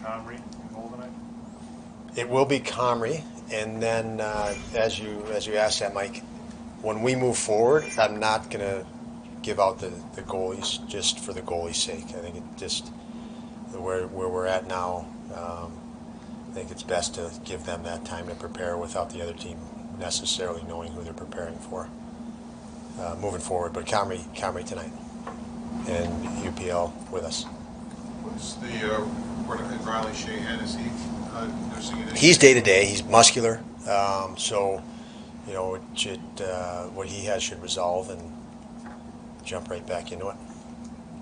Comrie in goal tonight? It will be Comrie, and then as you asked that, Mike, when we move forward, I'm not going to give out the goalies just for the goalie's sake. I think it just where we're at now. I think it's best to give them that time to prepare without the other team necessarily knowing who they're preparing for moving forward. But Comrie tonight, and UPL with us. What's the Riley Shahan? Is he nursing it? He's day to day. He's muscular, so what he has should resolve and jump right back into it.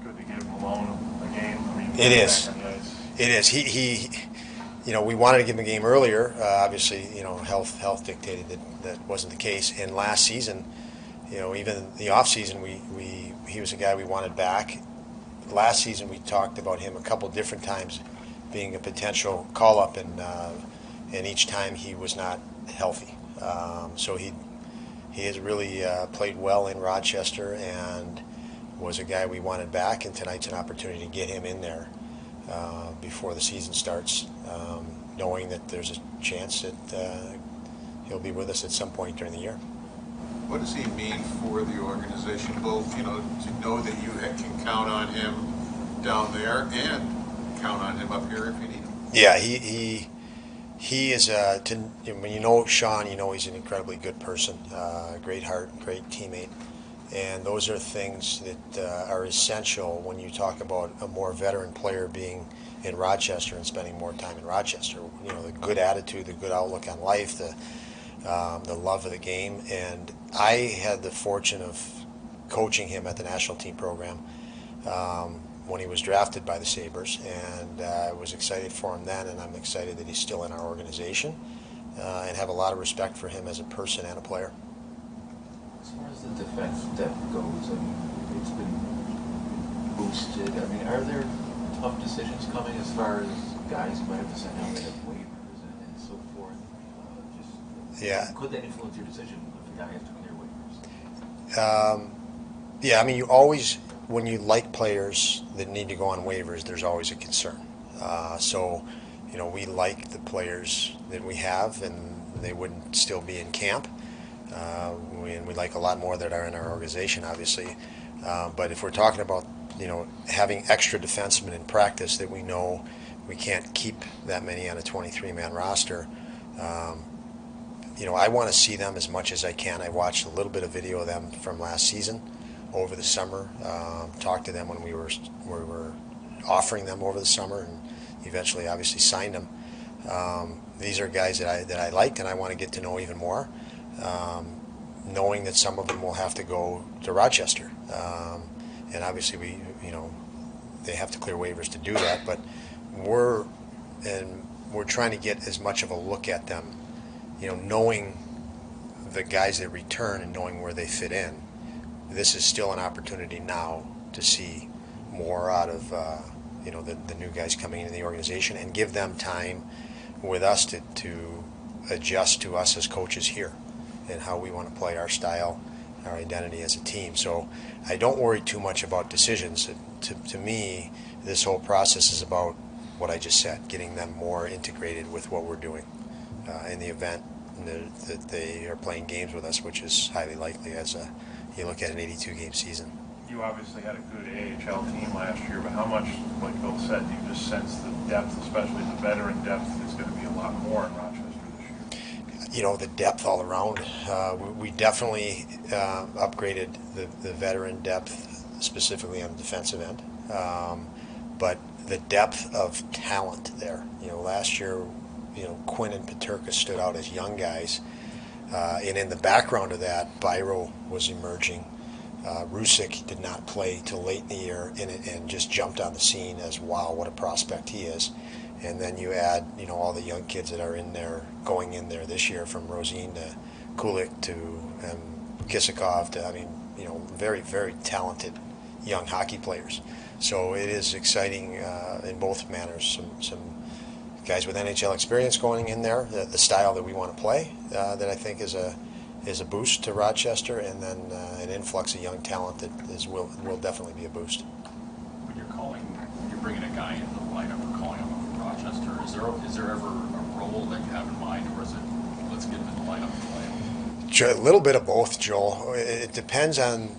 Good to get him alone a game. I mean, it is. It is. He we wanted to give him a game earlier. Obviously, health dictated that wasn't the case. And last season, even the off season, he was a guy we wanted back. Last season, we talked about him a couple different times being a potential call up, and each time he was not healthy. So he has really played well in Rochester and was a guy we wanted back. And tonight's an opportunity to get him in there before the season starts, knowing that there's a chance that he'll be with us at some point during the year. What does he mean for the organization, both to know that you can count on him down there and count on him up here if you need him? Yeah, he is. When you know Sean, he's an incredibly good person, great heart, great teammate, and those are things that are essential when you talk about a more veteran player being in Rochester and spending more time in Rochester. The good attitude, the good outlook on life, the love of the game. And I had the fortune of coaching him at the national team program when he was drafted by the Sabres, and I was excited for him then, and I'm excited that he's still in our organization, and have a lot of respect for him as a person and a player. As far as the defense depth goes, it's been boosted. Are there tough decisions coming as far as guys you might have to send out that have waivers and so forth? Could that influence your decision if the guy has to clear waivers? You always, when you like players that need to go on waivers, there's always a concern. We like the players that we have, and they wouldn't still be in camp. We like a lot more that are in our organization, obviously. But if we're talking about, having extra defensemen in practice that we know we can't keep that many on a 23-man roster, I want to see them as much as I can. I watched a little bit of video of them from last season over the summer, talked to them when we were offering them over the summer, and eventually obviously signed them. These are guys that I liked and I want to get to know even more, knowing that some of them will have to go to Rochester. And obviously they have to clear waivers to do that, but we're trying to get as much of a look at them, knowing the guys that return and knowing where they fit in. This is still an opportunity now to see more out of the new guys coming into the organization and give them time with us to adjust to us as coaches here and how we want to play our style, our identity as a team. So I don't worry too much about decisions. To me, this whole process is about what I just said, getting them more integrated with what we're doing in the event that they are playing games with us, which is highly likely as you look at an 82-game season. You obviously had a good AHL team last year, but how much, like Bill said, do you just sense the depth, especially the veteran depth, is going to be a lot more in Rochester this year? The depth all around. We definitely upgraded the veteran depth, specifically on the defensive end. But the depth of talent there. Last year, Quinn and Peterka stood out as young guys. And in the background of that, Byro was emerging. Rusik did not play till late in the year and just jumped on the scene as, wow, what a prospect he is. And then you add, all the young kids that are in there, going in there this year, from Rosine to Kulik to Kisakov to, very, very talented young hockey players. So it is exciting in both manners. Some guys with NHL experience going in there, the style that we want to play, that I think is a boost to Rochester, and then an influx of young talent that will definitely be a boost. When you're bringing a guy into the lineup or calling him up from Rochester, Is there ever a role that you have in mind, or is it let's get him in the lineup and play him? A little bit of both, Joel. It depends on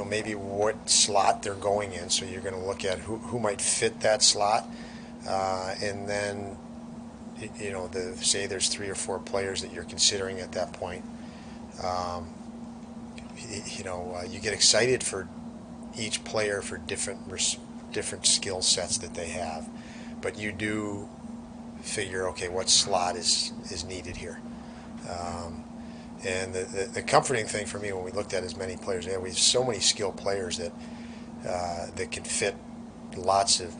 maybe what slot they're going in. So you're going to look at who might fit that slot, and then say there's 3 or 4 players that you're considering at that point. You get excited for each player for different skill sets that they have, but you do figure, okay, what slot is needed here. And the comforting thing for me when we looked at as many players, we have so many skilled players that can fit lots of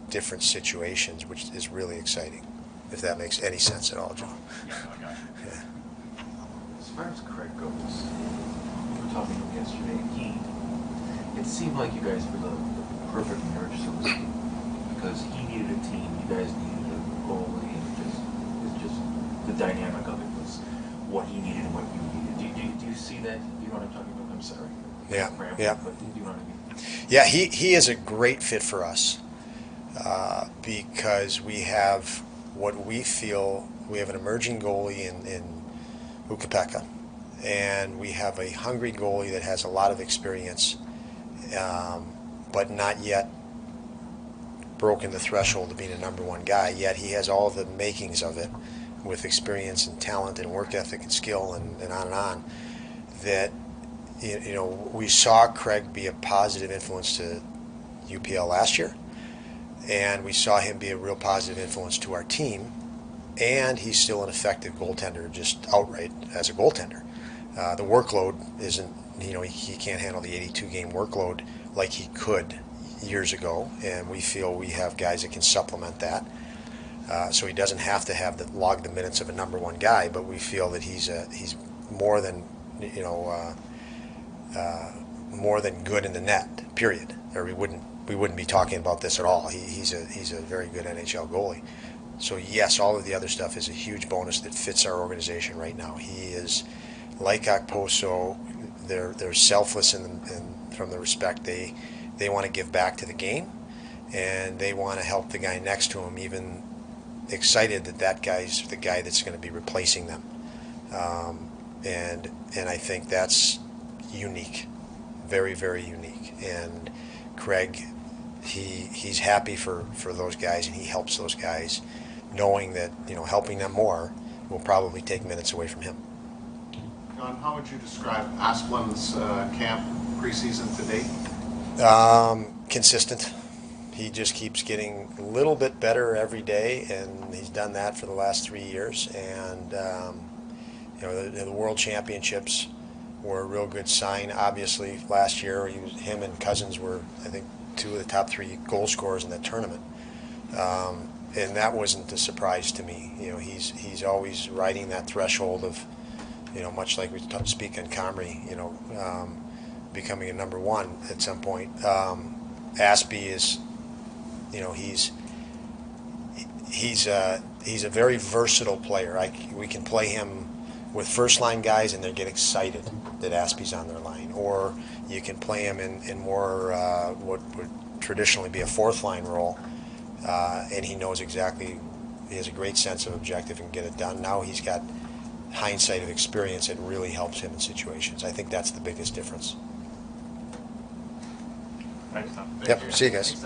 different situations, which is really exciting, if that makes any sense at all, John. Yeah, I got you. Yeah. As far as Craig goes, we were talking to him yesterday. It seemed like you guys were the perfect marriage, so to speak, because he needed a team, you guys needed a goalie, and it's just the dynamic of it was what he needed and what you needed. Do you see that? Do you know what I'm talking about? I'm sorry. Yeah. But do you know what I mean? Yeah, he is a great fit for us because we have what we feel, we have an emerging goalie in Ukko-Pekka, and we have a hungry goalie that has a lot of experience, but not yet broken the threshold of being a number one guy, yet he has all the makings of it with experience and talent and work ethic and skill and on, that we saw Craig be a positive influence to UPL last year, and we saw him be a real positive influence to our team, and he's still an effective goaltender just outright as a goaltender. The workload isn't, he can't handle the 82-game workload like he could years ago, and we feel we have guys that can supplement that. So he doesn't have to log the minutes of a number one guy, but we feel that he's more than more than good in the net. Period. Or we wouldn't be talking about this at all. He's a very good NHL goalie. So yes, all of the other stuff is a huge bonus that fits our organization right now. He is like Okposo. They're selfless from the respect they want to give back to the game, and they want to help the guy next to him, even excited that guy's the guy that's going to be replacing them. And I think that's unique, very, very unique. And Craig, he's happy for those guys, and he helps those guys, knowing that helping them more will probably take minutes away from him. John, how would you describe Asplin's camp preseason to date? Consistent. He just keeps getting a little bit better every day, and he's done that for the last 3 years. And the World Championships were a real good sign. Obviously, last year him and Cousins were, I think, 2 of the top 3 goal scorers in that tournament, and that wasn't a surprise to me. He's always riding that threshold of, much like we speak on Comrie, becoming a number one at some point. Aspie is, he's a very versatile player. We can play him with first line guys and they get excited that Aspie's on their line, or you can play him in more what would traditionally be a fourth line role, and he knows exactly. He has a great sense of objective and get it done. Now he's got hindsight of experience that really helps him in situations. I think that's the biggest difference. Thanks, Tom. Yep. See you guys.